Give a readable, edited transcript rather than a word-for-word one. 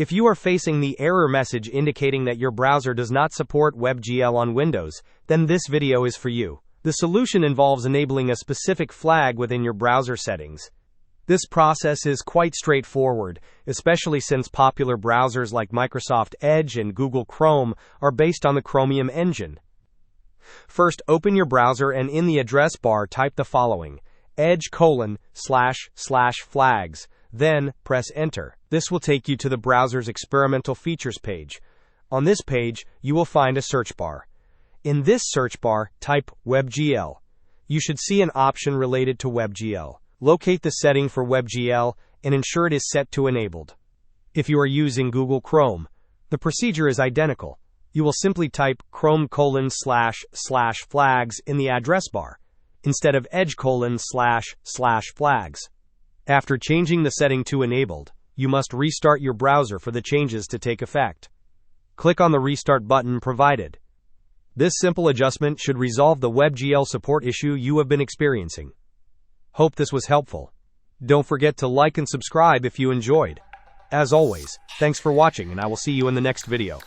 If you are facing the error message indicating that your browser does not support WebGL on Windows, then this video is for you. The solution involves enabling a specific flag within your browser settings. This process is quite straightforward, especially since popular browsers like Microsoft Edge and Google Chrome are based on the Chromium engine. First, open your browser and in the address bar type the following: edge://flags, then press enter. This will take you to the browser's experimental features page. On this page, you will find a search bar. In this search bar, type WebGL. You should see an option related to WebGL. Locate the setting for WebGL and ensure it is set to enabled. If you are using Google Chrome, the procedure is identical. You will simply type Chrome://flags in the address bar, instead of edge://flags. After changing the setting to enabled, you must restart your browser for the changes to take effect. Click on the restart button provided. This simple adjustment should resolve the WebGL support issue you have been experiencing. Hope this was helpful. Don't forget to like and subscribe if you enjoyed. As always, thanks for watching and I will see you in the next video.